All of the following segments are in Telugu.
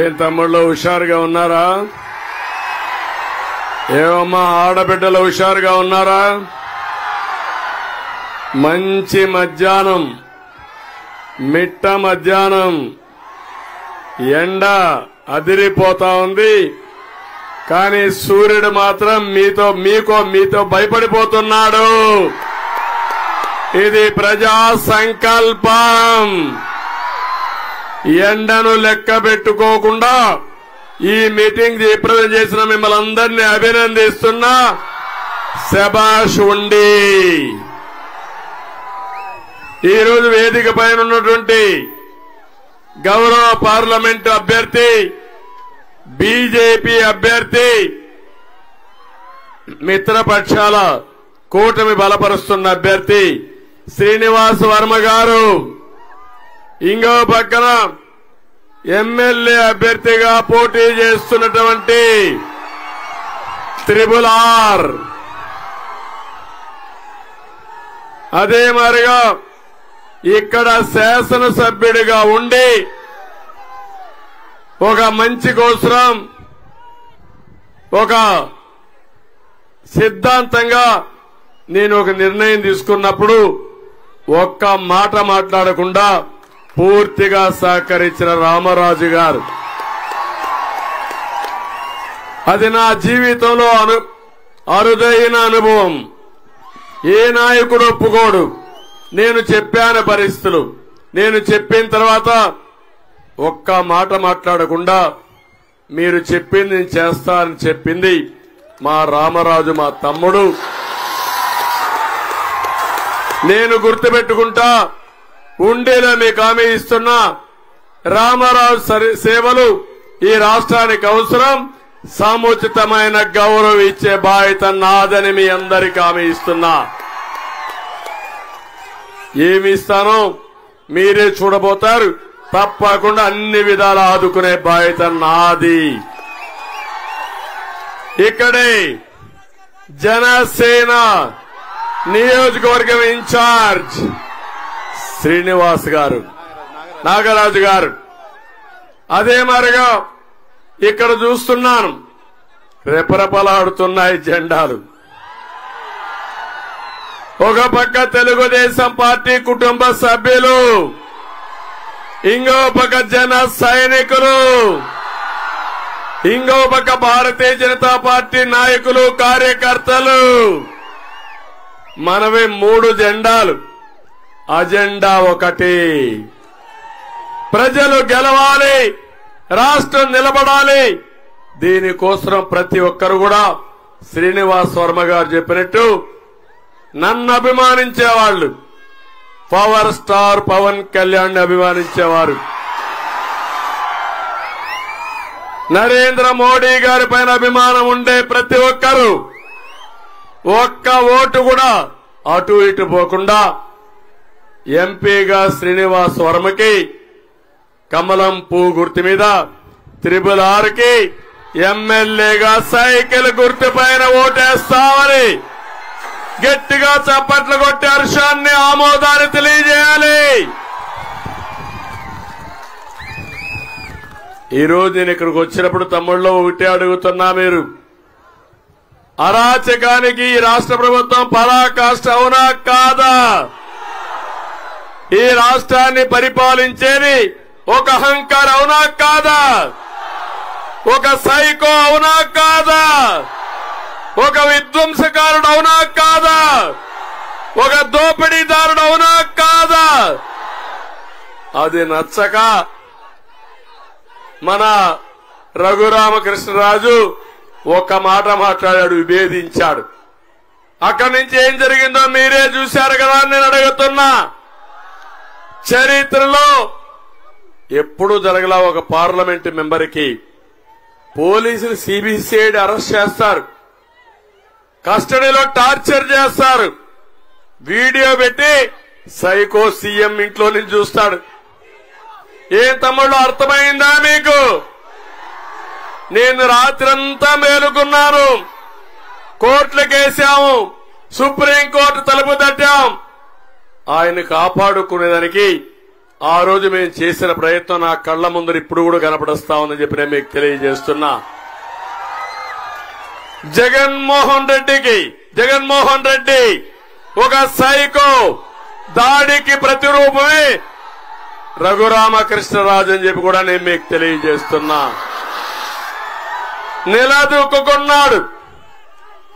ఏం తమ్ముళ్ళు హుషారుగా ఉన్నారా? ఏమమ్మా ఆడబిడ్డలు హుషారుగా ఉన్నారా? మంచి మధ్యాహ్నం, మిట్ట మధ్యాహ్నం, ఎండ అదిరిపోతా ఉంది. కానీ సూర్యుడు మాత్రం మీతో భయపడిపోతున్నాడు. ఇది ప్రజా సంకల్పం. ఎండను లెక్క పెట్టుకోకుండా ఈ మీటింగ్ రిప్రజెంట్ చేసిన మిమ్మల్ని అందరినీ అభినందిస్తున్నా. శభాష్ ఉండి. ఈరోజు వేదిక పైన ఉన్నటువంటి గౌరవ పార్లమెంటు అభ్యర్థి, బీజేపీ అభ్యర్థి, మిత్రపక్షాల కూటమి బలపరుస్తున్న అభ్యర్థి శ్రీనివాస్ వర్మ గారు, ఇంకో పక్కన ఎమ్మెల్యే అభ్యర్థిగా పోటీ చేస్తున్నటువంటి RRR, అదే మాదిరిగా ఇక్కడ శాసనసభ్యుడిగా ఉండి ఒక మంచి కోసం ఒక సిద్ధాంతంగా నేను ఒక నిర్ణయం తీసుకున్నప్పుడు ఒక్క మాట మాట్లాడకుండా పూర్తిగా సహకరించిన రామరాజు గారు, అది నా జీవితంలో అరుదైన అనుభవం. ఏ నాయకుడు ఒప్పుకోడు. నేను చెప్పాను పరిస్థితులు. నేను చెప్పిన తర్వాత ఒక్క మాట మాట్లాడకుండా మీరు చెప్పింది నేను చేస్తా అని చెప్పింది మా రామరాజు, మా తమ్ముడు. నేను గుర్తుపెట్టుకుంటా. ఉండేలా మీకు హామీ ఇస్తున్నా. రామరాజు సేవలు ఈ రాష్ట్రానికి అవసరం. సముచితమైన గౌరవం ఇచ్చే బాధ్యత నాదని మీ అందరికీ హామీ ఇస్తున్నా. ఏమి ఇస్తానో మీరే చూడబోతారు. తప్పకుండా అన్ని విధాల ఆదుకునే బాధ్యత నాది. ఇక్కడే జనసేన నియోజకవర్గం ఇన్ఛార్జ్ శ్రీనివాస్ గారు, నాగరాజు గారు. అదే మాదిరిగా ఇక్కడ చూస్తున్నాను రెపరెపలాడుతున్నాయి జెండాలు. ఒక పక్క తెలుగుదేశం పార్టీ కుటుంబ సభ్యులు, ఇంకో పక్క జన సైనికులు, ఇంకో పక్క భారతీయ జనతా పార్టీ నాయకులు, కార్యకర్తలు. మనవి 3 జెండాలు. అజెండా ఒకటి, ప్రజలు గెలవాలి, రాష్ట్రం నిలబడాలి. దీనికోసం ప్రతి ఒక్కరు కూడా శ్రీనివాస్ వర్మ గారు చెప్పినట్టు నన్ను అభిమానించేవాళ్లు, పవర్ స్టార్ పవన్ కళ్యాణ్ అభిమానించేవారు, నరేంద్ర మోడీ గారి పైన అభిమానం ఉండే ప్రతి ఒక్కరు ఒక్క ఓటు కూడా అటు ఇటు పోకుండా ఎంపీగా శ్రీనివాస్ వర్మకి కమలం పువ్వు గుర్తు మీద, RRR కి ఎమ్మెల్యేగా సైకిల్ గుర్తు పైన ఓటేస్తామని గట్టిగా చప్పట్లు కొట్టి హర్షాన్ని, ఆమోదాన్ని తెలియజేయాలి. ఈరోజు నేను ఇక్కడికి వచ్చినప్పుడు తమ్ముళ్ళు ఒకటే అడుగుతున్నా. మీరు అరాచకానికి ఈ రాష్ట్ర ప్రభుత్వం పరాకాష్ట అవునా కాదా? ఈ రాష్ట్రాన్ని పరిపాలించేది ఒక అహంకార అవునా కాదా? ఒక సైకో అవునా కాదా? ఒక విధ్వంసకారుడు అవునా కాదా? ఒక దోపిడీదారుడు అవునా కాదా? అది నచ్చక మన రఘురామకృష్ణరాజు ఒక మాట మాట్లాడాడు, విభేదించాడు. అక్కడి నుంచి ఏం జరిగిందో మీరే చూశారు కదా. నేను అడుగుతున్నా, చరిత్రలో ఎప్పుడు జరగలా ఒక పార్లమెంటు మెంబర్కి పోలీసులు సిబిసిఐడి అరెస్ట్ చేస్తారు, కస్టడీలో టార్చర్ చేస్తారు, వీడియో పెట్టి సైకో సీఎం ఇంట్లో నుంచి చూస్తాడు. ఏం తమ్ముళ్ళు అర్థమైందా మీకు? నేను రాత్రంతా మేలుకున్నాను. కోర్టులకేసాము, సుప్రీంకోర్టు తలుపు తట్టాం. ఆయన కాపాడుకునేదానికి ఆ రోజు మేము చేసిన ప్రయత్నం నా కళ్ల ముందర ఇప్పుడు కూడా కనపడొస్తా ఉందని చెప్పి నేను మీకు తెలియజేస్తున్నా. జగన్మోహన్ రెడ్డి ఒక సైకో, దాడికి ప్రతిరూపమే రఘురామకృష్ణరాజు అని చెప్పి కూడా నేను మీకు తెలియజేస్తున్నా. నిలదొక్కున్నాడు,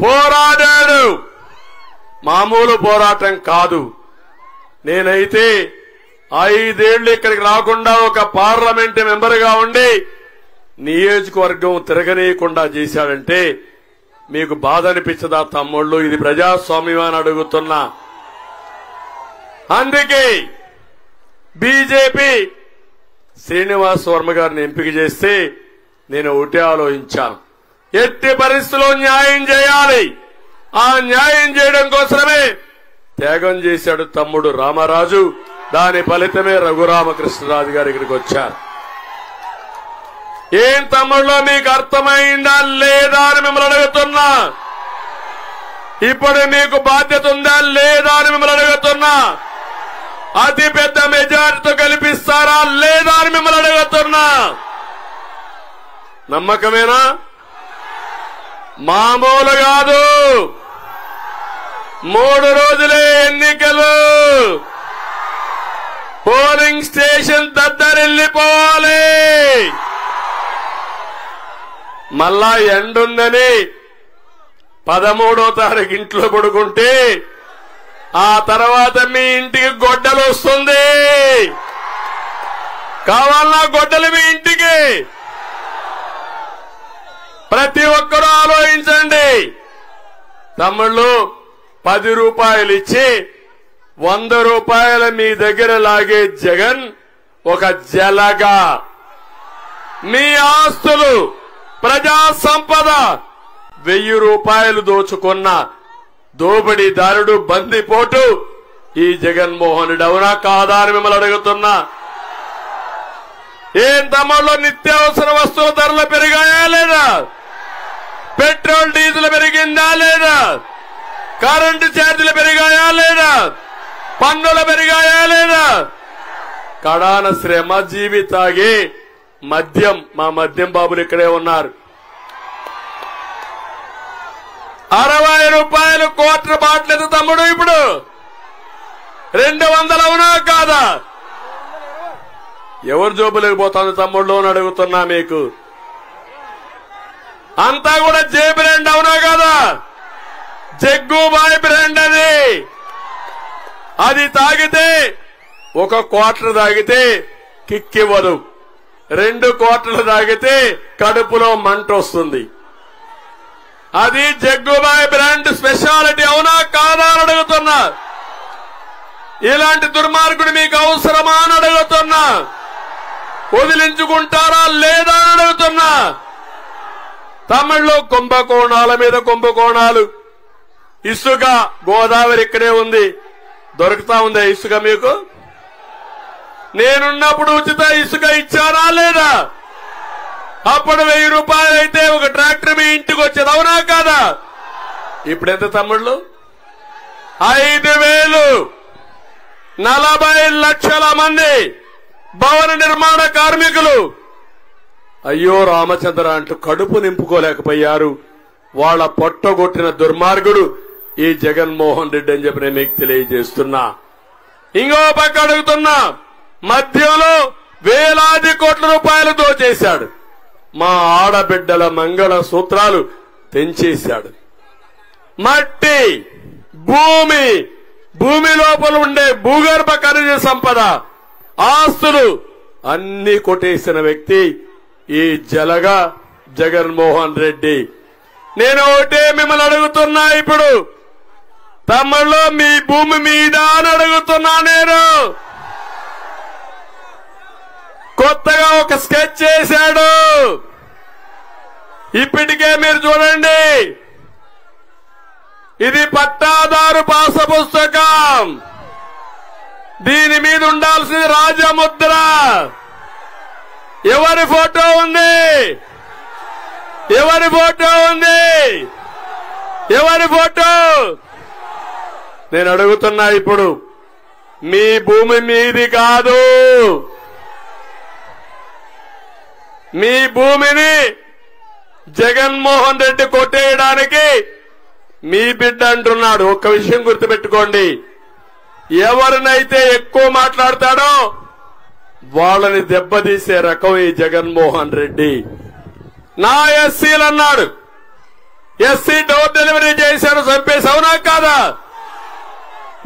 పోరాడాడు. మామూలు పోరాటం కాదు. నేనైతే 5 ఏళ్లు ఇక్కడికి రాకుండా ఒక పార్లమెంట్ మెంబర్గా ఉండి నియోజకవర్గం తిరగనీయకుండా చేశాడంటే మీకు బాధ అనిపించదా తమ్ముళ్ళు? ఇది ప్రజాస్వామ్యం అని అడుగుతున్నా. అందుకే బీజేపీ శ్రీనివాస్ వర్మ గారిని ఎంపిక చేస్తే నేను ఒకటే ఆలోచించాను, ఎట్టి పరిస్థితుల్లో న్యాయం చేయాలి. ఆ న్యాయం చేయడం కోసమే త్యాగం చేశాడు తమ్ముడు రామరాజు. దాని ఫలితమే రఘురామకృష్ణరాజు గారు ఇక్కడికి వచ్చారు. ఏం తమ్ముళ్ళో మీకు అర్థమైందా లేదా అని మిమ్మల్ని అడుగుతున్నా. ఇప్పుడు మీకు బాధ్యత ఉందా లేదా అని మిమ్మల్ని అడుగుతున్నా. అతి పెద్ద మెజారిటీతో గెలిపిస్తారా లేదా అని మిమ్మల్ని అడుగుతున్నా. నమ్మకమేనా? మామూలు కాదు. 3 రోజులే ఎన్నికలు. పోలింగ్ స్టేషన్ దద్దరిల్లిపోవాలి. మళ్ళా ఎండుందని 13వ తారీఖు ఇంట్లో పడుకుంటే ఆ తర్వాత మీ ఇంటికి గొడ్డలు వస్తుంది. కావాలన్నా గొడ్డలు మీ ఇంటికి. ప్రతి ఒక్కరూ ఆలోచించండి. తమ్ముళ్ళు 10 రూపాయలు ఇచ్చి 100 రూపాయలు మీ దగ్గర లాగే జగన్ ఒక జలగా మీ ఆస్తులు, ప్రజా సంపద 1000 రూపాయలు దోచుకున్న దోపిడీదారుడు, బందిపోటు ఈ జగన్మోహన్ రెడ్డి. అవునా కాదా అని మిమ్మల్ని అడుగుతున్నా. ఏం తమ్ముళ్ళు నిత్యావసర వస్తువుల ధరలు పెరిగాయా లేదా? పెట్రోల్ డీజిల్ పెరిగిందా లేదా? కరెంటు ఛార్జీలు పెరిగాయా లేదా? పన్నులు పెరిగాయా లేదా? కడాన శ్రమజీవి తాగి మద్యం, మా మద్యం బాబులు ఇక్కడే ఉన్నారు. 60 రూపాయలు క్వార్టర్ బాటిల్ ఎంత తమ్ముడు? ఇప్పుడు 200 అవునా కాదా? ఎవరు జోబులకు పోతుంది తమ్ముళ్ళు అని అడుగుతున్నా మీకు. అంతా కూడా జే బ్రాండ్ అవునా కాదా? జగ్గుబాయ్ బ్రాండ్ అది తాగితే 1 క్వార్టర్ తాగితే కిక్కివ్వదు, 2 క్వార్టర్లు తాగితే కడుపులో మంట వస్తుంది. అది జగ్గుబాయ్ బ్రాండ్ స్పెషాలిటీ. అవునా కాదా అని అడుగుతున్నా. ఇలాంటి దుర్మార్గుడు మీకు అవసరమా అని అడుగుతున్నా. వదిలించుకుంటారా లేదా అని అడుగుతున్నా. తమిళ్లో కుంభకోణాల మీద కుంభకోణాలు. ఇసుక గోదావరి ఇక్కడే ఉంది, దొరుకుతా ఉందా ఇసుక మీకు? నేనున్నప్పుడు ఉచిత ఇసుక ఇచ్చారా లేదా? అప్పుడు 1000 రూపాయలు అయితే ఒక ట్రాక్టర్ మీ ఇంటికి వచ్చేది. అవునా కాదా? ఇప్పుడు ఎంత తమ్ముళ్ళు? 5000. 40 లక్షల మంది భవన నిర్మాణ కార్మికులు అయ్యో రామచంద్ర అంటూ కడుపు నింపుకోలేకపోయారు. వాళ్ళ పొట్టగొట్టిన దుర్మార్గుడు ఈ జగన్మోహన్ రెడ్డి అని చెప్పి నేను మీకు తెలియజేస్తున్నా. ఇంకో పక్క అడుగుతున్నా, మధ్యలో వేలాది కోట్ల రూపాయలు దోచేశాడు. మా ఆడబిడ్డల మంగళ సూత్రాలు తెంచేశాడు. మట్టి, భూమి లోపల ఉండే భూగర్భ ఖనిజ సంపద, ఆస్తులు అన్ని కొట్టేసిన వ్యక్తి ఈ జలగా జగన్మోహన్ రెడ్డి. నేను ఒకటే మిమ్మల్ని అడుగుతున్నా. ఇప్పుడు తమ్ముళ్ళు మీ భూమి మీద అని అడుగుతున్నా. నేను కొత్తగా ఒక స్కెచ్ చేశాడు. ఇప్పటికే మీరు చూడండి, ఇది పట్టాదారు పాస పుస్తకం. దీని మీద ఉండాల్సింది రాజముద్ర. ఎవరి ఫోటో ఉంది? ఎవరి ఫోటో ఉంది? ఎవరి ఫోటో? నేను అడుగుతున్నా. ఇప్పుడు మీ భూమి మీది కాదు. మీ భూమిని జగన్మోహన్ రెడ్డి కొట్టేయడానికి మీ బిడ్డ అంటున్నాడు. ఒక్క విషయం గుర్తుపెట్టుకోండి, ఎవరినైతే ఎక్కువ మాట్లాడతాడో వాళ్ళని దెబ్బతీసే రకం ఈ జగన్మోహన్ రెడ్డి. నా ఎస్సీలు అన్నాడు, ఎస్సీ డోర్ డెలివరీ చేశారు, చంపేసి, అవునా కాదా?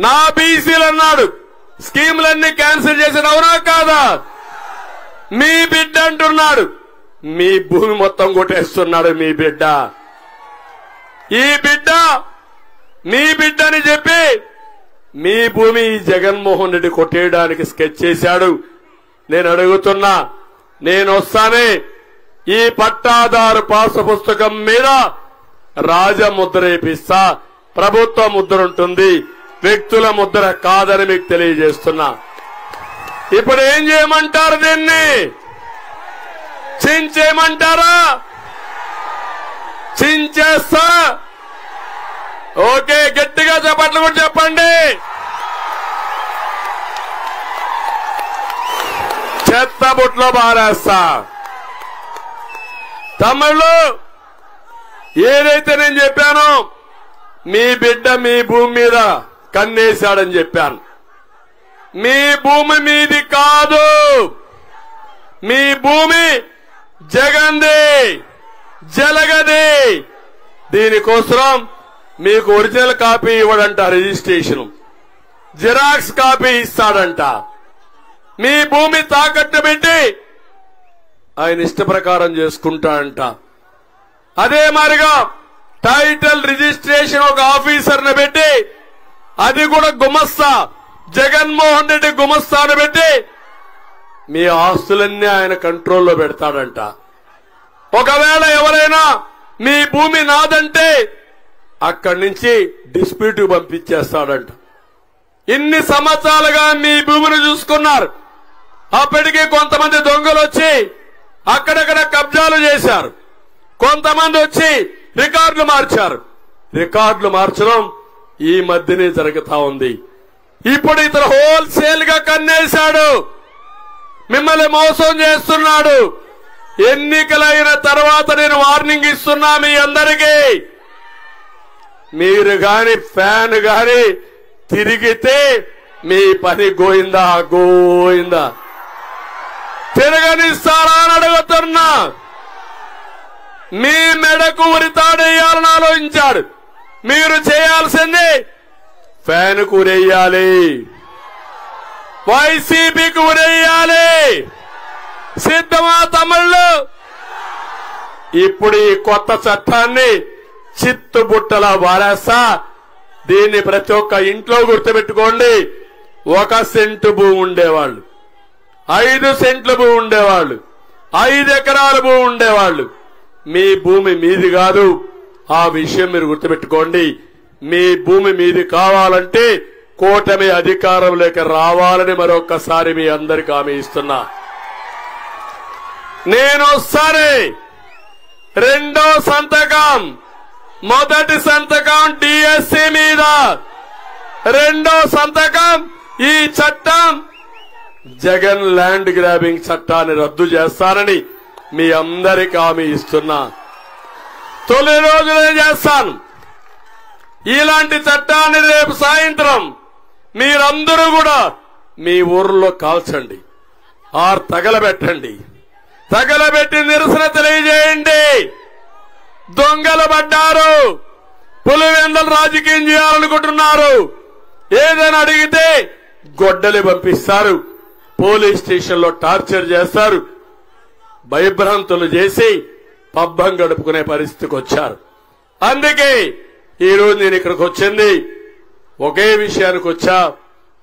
నా బీసీలు అన్నాడు, స్కీములన్నీ క్యాన్సిల్ చేశాడు, అవునా కాదా? మీ బిడ్డ అంటున్నాడు, మీ భూమి మొత్తం కొట్టేస్తున్నాడు మీ బిడ్డ. ఈ బిడ్డ మీ బిడ్డని చెప్పి మీ భూమి జగన్మోహన్ రెడ్డి కొట్టేయడానికి స్కెచ్ చేశాడు. నేను అడుగుతున్నా, నేను వస్తానే ఈ పట్టాదారు పాసు పుస్తకం మీద రాజముద్ర వేపిస్తా. ప్రభుత్వ ముద్ర ఉంటుంది, వ్యక్తుల ముద్ర కాదని మీకు తెలియజేస్తున్నా. ఇప్పుడు ఏం చేయమంటారు? దీన్ని చించేయమంటారా? చించేస్తా. ఓకే, గట్టిగా చప్పట్లు కూడా చెప్పండి. చెత్త బుట్లో బారేస్తా. తమిళ్ళు ఏదైతే నేను చెప్పానో మీ బిడ్డ మీ భూమి మీద కన్నేశాడని చెప్పాను. మీ భూమి మీది కాదు, మీ భూమి జగన్ది, జలగది. దీనికోసం మీకు ఒరిజినల్ కాపీ ఇవ్వడంట, రిజిస్ట్రేషన్ జిరాక్స్ కాపీ ఇస్తాడంట. మీ భూమి తాకట్టు పెట్టి ఆయన ఇష్ట ప్రకారం చేసుకుంటాడంట. అదే మాదిరిగా టైటిల్ రిజిస్ట్రేషన్ ఒక ఆఫీసర్ని పెట్టి, అది కూడా గుమస్తా, జగన్మోహన్ రెడ్డి గుమస్తాను పెట్టి మీ ఆస్తులన్నీ ఆయన కంట్రోల్లో పెడతాడంట. ఒకవేళ ఎవరైనా మీ భూమి నాదంటే అక్కడి నుంచి డిస్ప్యూట్ పంపించేస్తాడంట. ఇన్ని సంవత్సరాలుగా మీ భూమిని చూసుకున్నారు. అప్పటికి కొంతమంది దొంగలు వచ్చి అక్కడక్కడ కబ్జాలు చేశారు, కొంతమంది వచ్చి రికార్డులు మార్చారు. రికార్డులు మార్చడం ఈ మధ్యనే జరుగుతా ఉంది. ఇప్పుడు ఇతను హోల్సేల్ గా కన్నేశాడు, మిమ్మల్ని మోసం చేస్తున్నాడు. ఎన్నికలైన తర్వాత నేను వార్నింగ్ ఇస్తున్నా మీ అందరికీ, మీరు గాని ఫ్యాన్ గాని తిరిగితే మీ పని గోయిందా గోయిందా. తిరగనిస్తారా అని అడుగుతున్నా. మీ మెడకు ఉరితాడేయాలని ఆలోచించాడు. మీరు చేయాల్సింది ఫ్యాన్కు ఉరేయాలి, వైసీపీకి ఉరేయాలి. సిద్ధమా తమిళ్ళు? ఇప్పుడు ఈ కొత్త చట్టాన్ని చిత్తుబుట్టలా వారేస్తా. దీన్ని ప్రతి ఒక్క ఇంట్లో గుర్తుపెట్టుకోండి. 1 సెంటు భూమి ఉండేవాళ్ళు, 5 సెంట్ల భూమి ఉండేవాళ్ళు, 5 ఎకరాల భూమి ఉండేవాళ్ళు. మీ భూమి మీది కాదు, ఆ విషయం మీరు గుర్తుపెట్టుకోండి. మీ భూమి మీది కావాలంటే కూటమి అధికారంలోకి రావాలని మరొక్కసారి మీ అందరికీ హామీ ఇస్తున్నా. నేను వస్తానే రెండో సంతకం, మొదటి సంతకం డిఎస్సి మీద, రెండో సంతకం ఈ చట్టం జగన్ ల్యాండ్ గ్రాబింగ్ చట్టాన్ని రద్దు చేస్తానని మీ అందరికీ హామీ ఇస్తున్నా. తొలి రోజునే చేస్తాను. ఇలాంటి చట్టాన్ని రేపు సాయంత్రం మీరందరూ కూడా మీ ఊర్లో కాల్చండి, ఆర్ తగలబెట్టండి. తగలబెట్టి నిరసన తెలియజేయండి. దొంగలు పడ్డారు, పులివెందలు రాజకీయం చేయాలనుకుంటున్నారు. ఏదైనా అడిగితే గొడ్డలి పంపిస్తారు, పోలీస్ స్టేషన్లో టార్చర్ చేస్తారు, భయభ్రాంతులు చేసి పబ్బం గడుపుకునే పరిస్థితికి వచ్చారు. అందుకే ఈరోజు నేను ఇక్కడికి వచ్చింది ఒకే విషయానికి వచ్చా.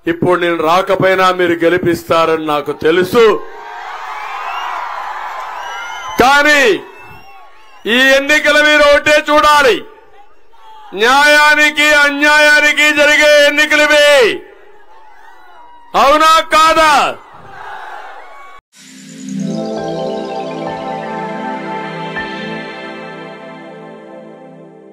ఇప్పుడు నేను రాకపోయినా మీరు గెలిపిస్తారని నాకు తెలుసు. కానీ ఈ ఎన్నికల మీరు ఒకటే చూడాలి, న్యాయానికి అన్యాయానికి జరిగే ఎన్నికలివి, అవునా కాదా?